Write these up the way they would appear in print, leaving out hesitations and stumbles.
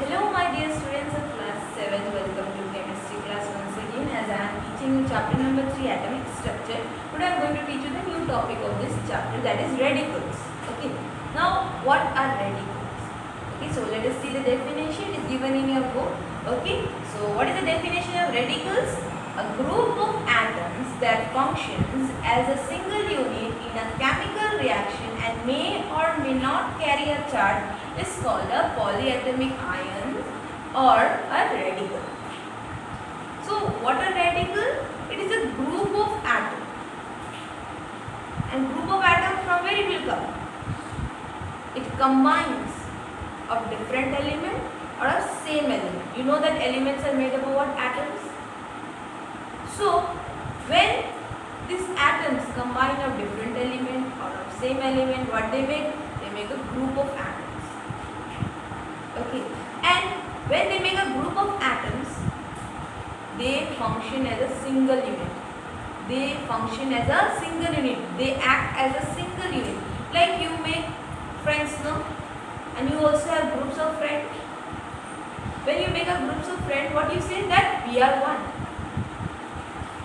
Hello my dear students of class 7, welcome to chemistry class once again as I am teaching you chapter number 3 atomic structure. Today I am going to teach you the new topic of this chapter, that is radicals. Okay, now what are radicals? Okay, so let us see the definition is given in your book. Okay, so what is the definition of radicals? A group of atoms that functions as a single unit in a chemical reaction and may or may not carry a charge is called a polyatomic ion or a radical. So what a radical? It is a group of atoms. And group of atoms, from where it will come? It combines of different element or a same element. You know that elements are made up of what? Atoms. So when these atoms combine of different element or of same element, what they make? They make a group of atoms. Okay, and when they make a group of atoms, they function as a single unit. They function as a single unit. They act as a single unit. Like you make friends, no? And you also have groups of friends. When you make a groups of friends, what you say? That we are one.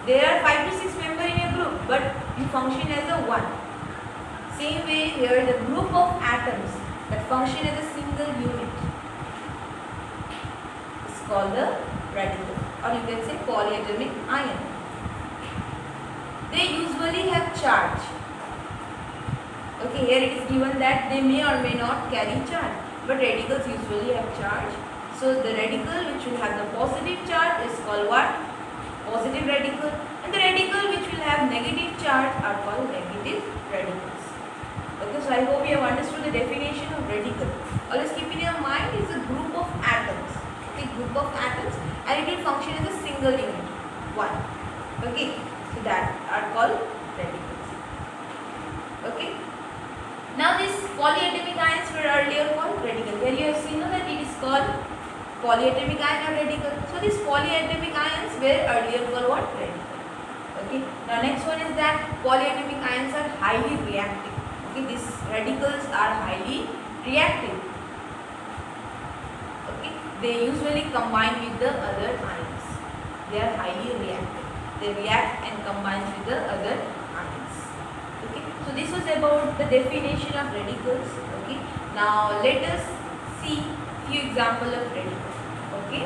There are 5 to 6 members in a group, but you function as a one. Same way here, the group of atoms that function as a single unit is called the radical, or you can say polyatomic ion. They usually have charge. Okay, here it is given that they may or may not carry charge, but radicals usually have charge. So the radical which will have the positive charge is called what? Positive radical, and the radical which will have negative charge are called negative radicals. Okay, so I hope you have understood the definition of radical. Always keep in your mind is a group of atoms. Okay, group of atoms, and it will function as a single unit, one. Okay, so that are called radicals. Okay. Now these polyatomic ions were earlier called radical. Here you have seen that it is called polyatomic ion or radical. So these polyatomic ions were earlier called what? Radical. Okay. Now next one is that polyatomic ions are highly reactive. Okay, these radicals are highly reactive. Okay, they usually combine with the other ions. They are highly reactive. They react and combine with the other ions. Okay, so this was about the definition of radicals. Okay, now let us see few examples of radicals. Okay,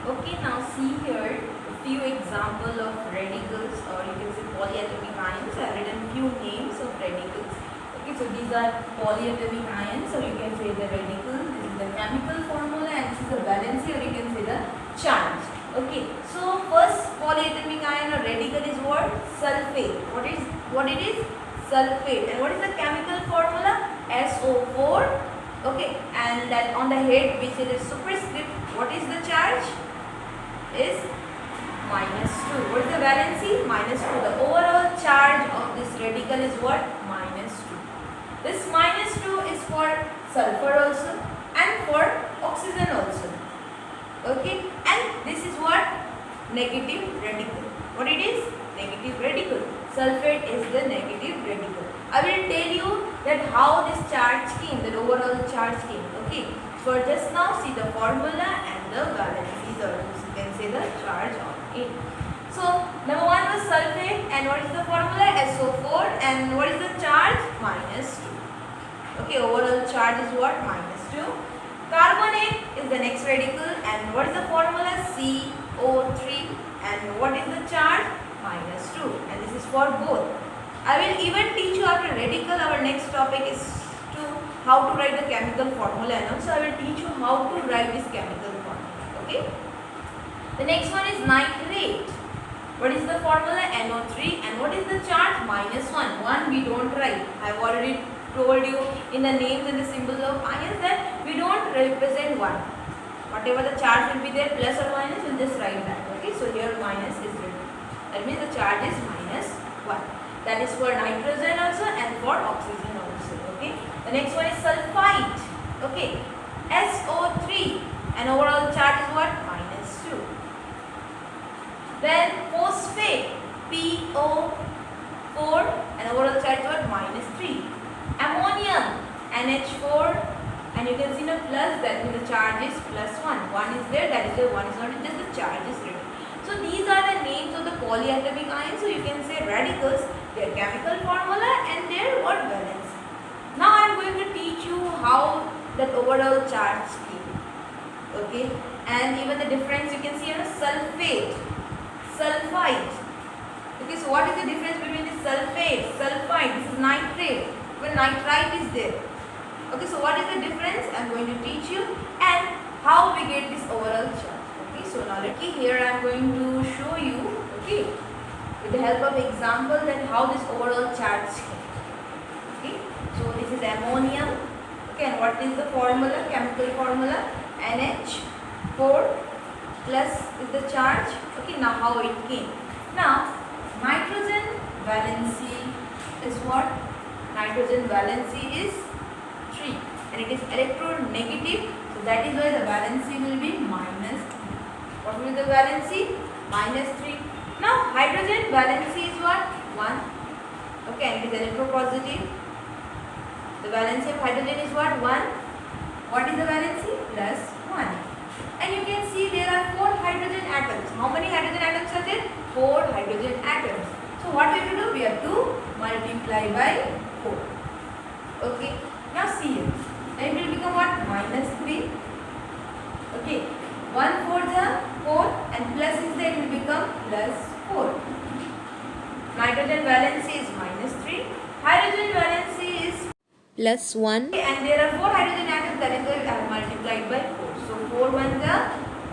okay, now see here a few examples of radicals, or you can say polyatomic ions. I have written few names of radicals. Okay, so these are polyatomic ions, or you can say the radicals. This is the chemical formula, and this is the valency, or you can say the charge. Okay, so first polyatomic ion or radical is what? Sulfate. What it is? Sulfate. And what is the chemical formula? SO4. Okay, and that on the head which it is superscript, what is the charge? Is -2. What is the valency? -2. The overall charge of this radical is what? -2. This -2 is for sulfur also and for oxygen also. Okay, and this is what? Negative radical. What it is? Negative radical. Sulfate is the negative radical. I will tell you that how this charge came, the overall charge came. Okay, so just now see the formula and the valencies, or you can say the charge on it. So number 1 was sulfate, and what is the formula? SO4, and what is the charge? -2. Okay, overall charge is what? -2. Carbonate is the next radical, and what is the formula? CO3, and what is the charge? -2, and this is for both. I will even teach you after radical. Our next topic is how to write the chemical formula, and also I will teach you how to write this chemical formula. Okay. The next one is nitrate. What is the formula? NO3, and what is the charge? -1. 1 we don't write. I have already told you in the names and the symbols of ions that we don't represent 1. Whatever the charge will be there, plus or minus, we'll just write that. Okay, so here minus is written. That means the charge is -1. That is for nitrogen also and for oxygen also. Okay. The next one is sulfite. Okay. SO3, and overall charge is what? -2. Then phosphate. PO4, and overall charge is what? -3. Ammonium. NH4, and you can see the plus, that means the charge is +1. 1 is there, that is the 1 is not, just the charge is written. So these are the names of the polyatomic ions. So you can say radicals, their chemical formula and their what valence. Now I am going to teach you how that overall charge scheme. Okay, and even the difference you can see on sulfate, sulfite. Okay, so what is the difference between this sulfate, sulfite? This is nitrate, when nitrite is there. Okay, so what is the difference? I am going to teach you, and how we get this overall charge. Okay, so now here I am going to show you, okay, with the help of example, that how this overall charge scheme. Okay, so this is ammonium. Okay, and what is the formula, chemical formula? NH4 plus is the charge. Okay, now how it came. Now nitrogen valency is what? Nitrogen valency is 3 and it is electronegative, so that is why the valency will be minus. What will be the valency? -3. Now hydrogen valency is what? 1. Okay, and it is electropositive. The valency of hydrogen is what? 1. What is the valency? +1. And you can see there are 4 hydrogen atoms. How many hydrogen atoms are there? 4 hydrogen atoms. So what we have to do? We have to multiply by 4. Okay. Now see here. And it will become what? -3. Okay. 1 4 the 4 and plus is there, it will become +4. Nitrogen valency is -3. Hydrogen valency is +1. Okay, and there are 4 hydrogen atoms, that is why I have multiplied by 4. So 4 1 the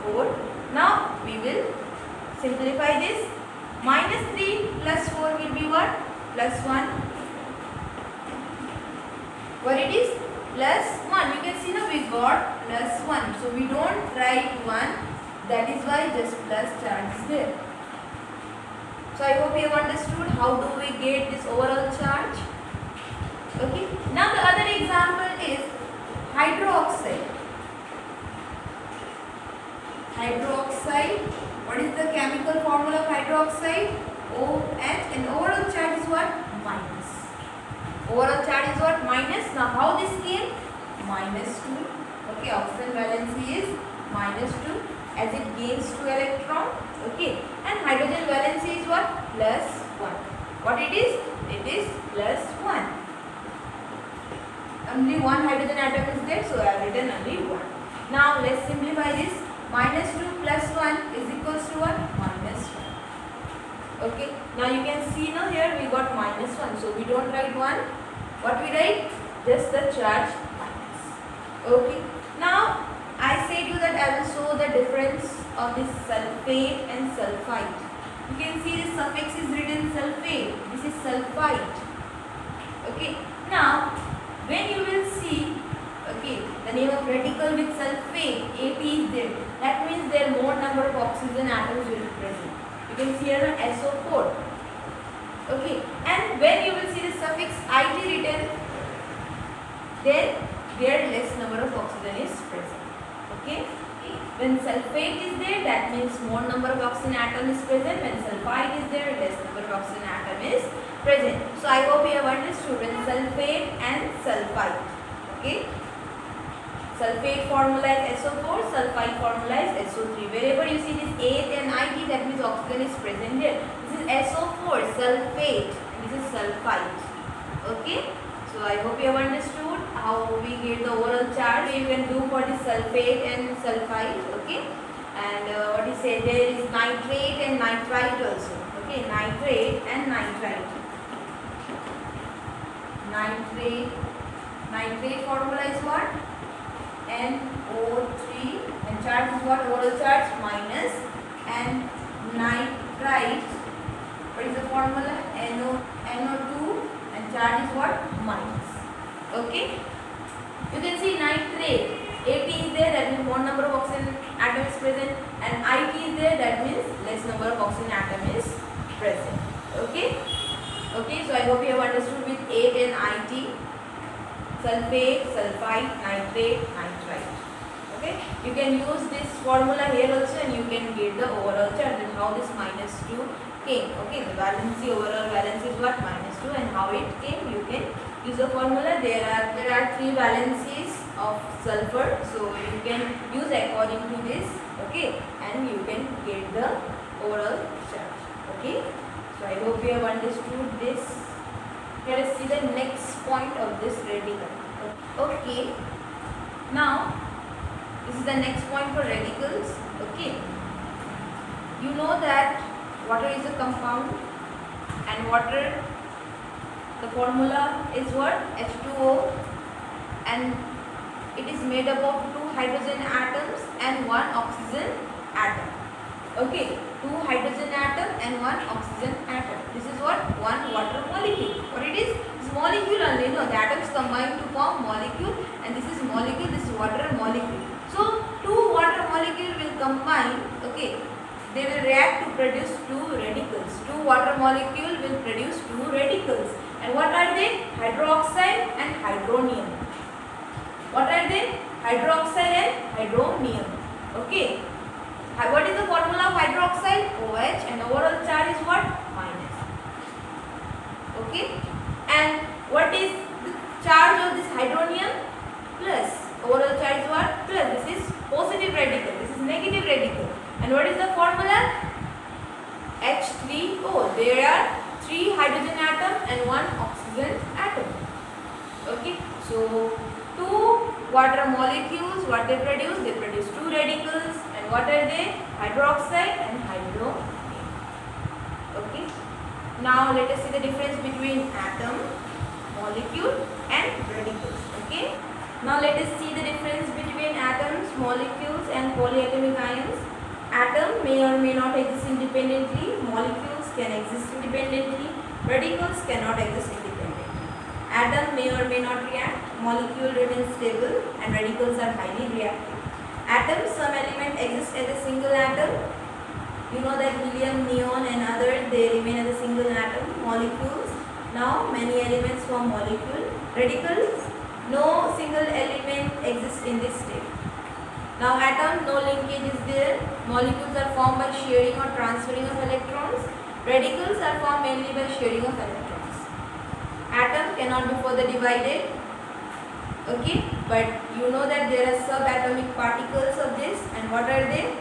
4. Now we will simplify this. -3 plus 4 will be what? +1. What it is? +1. You can see now we got +1. So we don't write 1. That is why just plus charge is there. So I hope you have understood how do we get this overall charge. Okay. Now the other example is hydroxide. Hydroxide. What is the chemical formula of hydroxide? OH, and overall charge is what? Minus. Overall charge is what? Minus. Now how this came? -2. Okay, oxygen valency is -2 as it gains 2 electron. Okay, and hydrogen valency is what? +1. What it is? It is +1. Only 1 hydrogen atom is there, so I have written only 1. Now let's simplify this. -2 plus 1 is equals to what? -1. Okay, now you can see now here we got -1, so we don't write 1. What we write? Just the charge minus. Okay, now I said you that I will show the difference of this sulfate and sulfite. You can see this suffix is written sulfate. This is sulfite. Okay, now when you will see, okay, the name of radical with sulfate, Ap is there. That means there more number of oxygen atoms will be present. You can see here SO4. Okay, and when you will see the suffix It written, then there less number of oxygen is present. Okay, when sulfate is there, that means more number of oxygen atom is present. When sulfite is there, less number of oxygen atom is present. So I hope you have understood when sulfate and sulfite. Okay, sulfate formula is SO4, sulfite formula is SO3. Wherever you see this H and It, that means oxygen is present there. This is SO4, sulfate, and this is sulfite. Okay, so I hope you have understood how we get the overall charge. You can do for the sulfate and sulfite. Okay, and what you say, there is nitrate and nitrite also. Okay, nitrate and nitrite. Nitrate formula is what? NO3, and charge is what? Overall charge minus. And nitrite, what is the formula? NO2, and charge is what? Minus. Okay, you can see nitrate, Ap is there, that means more number of oxygen atom is present, and It is there, that means less number of oxygen atom is present. Okay, okay, so I hope you have understood with H and It, sulfate, sulfite, nitrate, nitrite. Okay, you can use this formula here also, and you can get the overall charge and how this -2 came. Okay, the valency, overall valency is what? -2, and how it came you can use the formula. There are 3 valencies of sulfur, so you can use according to this, okay, and you can get the overall charge. Okay, so I hope you have understood this. Let us see the next point of this radical. Okay, now this is the next point for radicals. Okay, you know that water is a compound, and water, the formula is what? H2O, and it is made up of 2 hydrogen atoms and 1 oxygen atom. Okay, 2 hydrogen atom and 1 oxygen atom. This is what? One water molecule. What it is? It's molecule only. No, the atoms combine to form molecule, and this is molecule, this is water molecule. So 2 water molecule will combine. Okay, they will react to produce 2 radicals. 2 water molecule will produce 2 radicals. And what are they? Hydroxide and hydronium. What are they? Hydroxide and hydronium. Okay. What is the formula of hydroxide? OH, and overall charge is what? Minus. Okay. And what is the charge of this hydronium? Plus. Overall charge is what? Plus. This is positive radical. This is negative radical. And what is the formula? H3O. There are 3 hydrogen atom and 1 oxygen atom. Okay. So 2 water molecules, what they produce? They produce 2 radicals. And what are they? Hydroxide and hydronium. Okay. Now let us see the difference between atom, molecule and radicals. Okay. Now let us see the difference between atoms, molecules and polyatomic ions. Atom may or may not exist independently. Molecules can exist independently. Radicals cannot exist independently. Atom may or may not react. Molecule remains stable, and radicals are highly reactive. Atoms, some element exists as a single atom. You know that helium, neon and others, they remain as a single atom. Molecules, now many elements form molecule. Radicals, no single element exists in this state. Now atom, no linkage is there. Molecules are formed by sharing or transferring of electrons. Radicals are formed mainly by sharing of electrons. Atom cannot be further divided. Okay, but you know that there are subatomic particles of this, and what are they?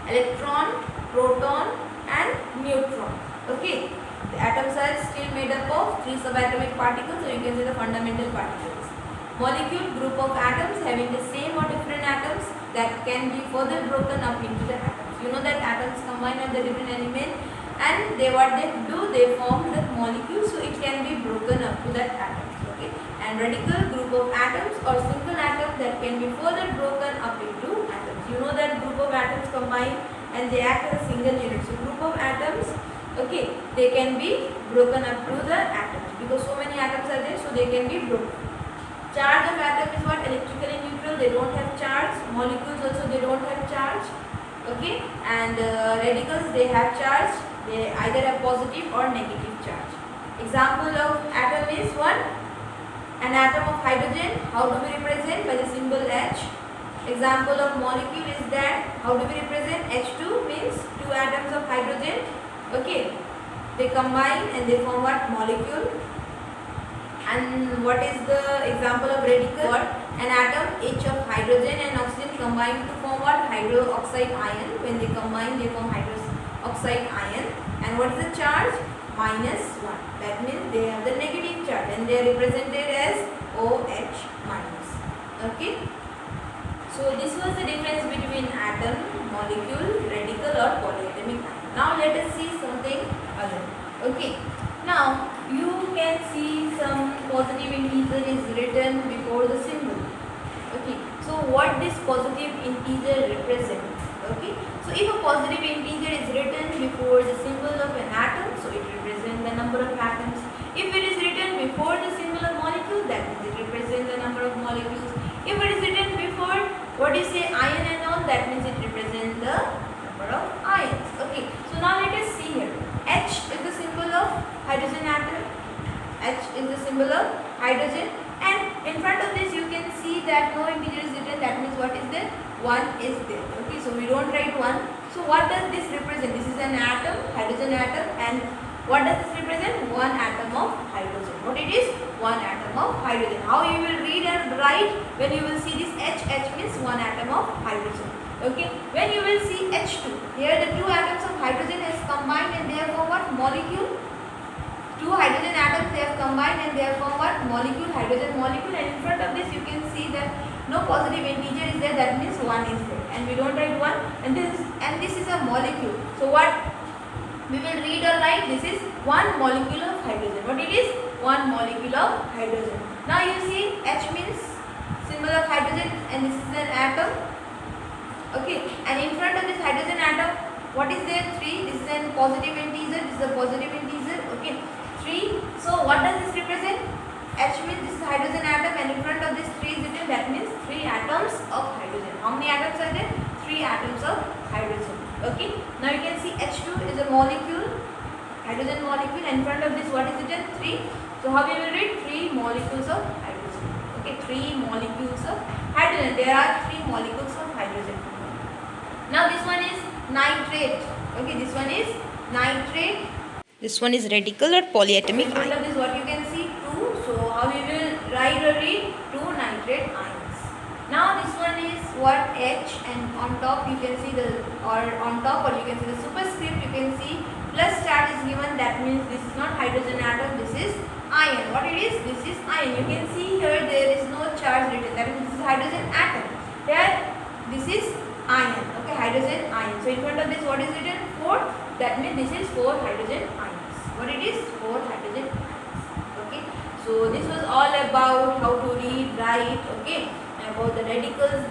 Electron, proton and neutron. Okay, the atoms are still made up of 3 subatomic particles, so you can say the fundamental particles. Molecule, group of atoms having the same or different atoms that can be further broken up into the atoms. You know that atoms combine of the different elements, and what they do, they form the molecule, so it can be broken up to that atom. Okay, and radical, group of atoms or single atom that can be further broken up into atoms. You know that group of atoms combine and they act as a single unit. So group of atoms, okay, they can be broken up to the atoms because so many atoms are there, so they can be broken. Charge of atom is what? Electrically neutral. They don't have charge. Molecules also, they don't have charge. Okay, and radicals, they have charge. They either have positive or negative charge. Example of atom is what? An atom of hydrogen. How do we represent? By the symbol H. Example of molecule is that, how do we represent? H2 means 2 atoms of hydrogen. Okay, they combine and they form what? Molecule. And what is the example of radical? An atom H of hydrogen and oxygen combine to form what? Hydroxide ion. When they combine, they form hydroxide ion. And what is the charge? -1. That means they have the negative charge and they are represented as OH minus. Okay. So this was the difference between atom, molecule, radical or polyatomic ion. Now let us see something other. Okay. Now you can see some positive integer is written before the symbol. Okay. So what this positive integer represents? Okay. So if a positive integer is written before the symbol of an atom, so it represents the number of atoms. If it is written before the symbol of molecule, that means it represents the number of molecules. If it is written before what you say ion and all, that means it represents the number of ions. Okay. So now let us see here. H is the symbol of hydrogen atom. H is the symbol of hydrogen, and in front of this you can see that no integer is written. That means what is there? 1 is there. Okay, so we don't write 1. So what does this represent? This is an atom, hydrogen atom, and what does this represent? 1 atom of hydrogen. What it is? one atom of hydrogen. How you will read and write when you will see this H means one atom of hydrogen. Okay, when you will see H2, here the two atoms of hydrogen has combined and they have formed what molecule? Two hydrogen atoms they have combined and they have formed what molecule? Hydrogen molecule. And in front of this you can see that no positive integer is there, that means 1 is there, and we don't write 1, and this is a molecule. So what we will read or write, this is one molecule of hydrogen. What it is? One molecule of hydrogen. Now you see H means symbol of hydrogen and this is an atom. Okay, and in front of this hydrogen atom, what is there? 3. This is a positive integer, this is a positive integer. Okay, 3. So what does this represent? H means this is hydrogen atom and in front of this 3 is written, that means 3 atoms of hydrogen. How many atoms are there? 3 atoms of hydrogen. Okay, now you can see H2 is a molecule, hydrogen molecule, and in front of this what is written? 3. So how we will read? 3 molecules of hydrogen. Okay, 3 molecules of hydrogen. There are 3 molecules of hydrogen. Now this one is nitrate. Okay, this one is nitrate. This one is radical or polyatomic ion. ion. This is what you can see 2. So how we will write or read? 2 nitrate ions. Now this one is what? H, and on top you can see the, or on top, or you can see the superscript, you can see plus star is given, that means this is not hydrogen atom, this is ion. What it is? This is ion. You can see here there is no charge written, that means this is hydrogen atom. Here this is ion. Okay, hydrogen ion. So in front of this what is written? 4. That means this is 4 hydrogen ions. What it is? 4 hydrogen ions. Okay. So this was all about how to read, write. Okay. About the radicals.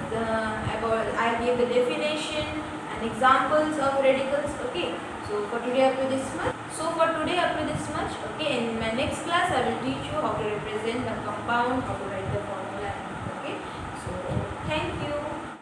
I gave the definition and examples of radicals. Okay. So for today up to this much. Okay. In my next class I will teach you how to represent the compound, how to write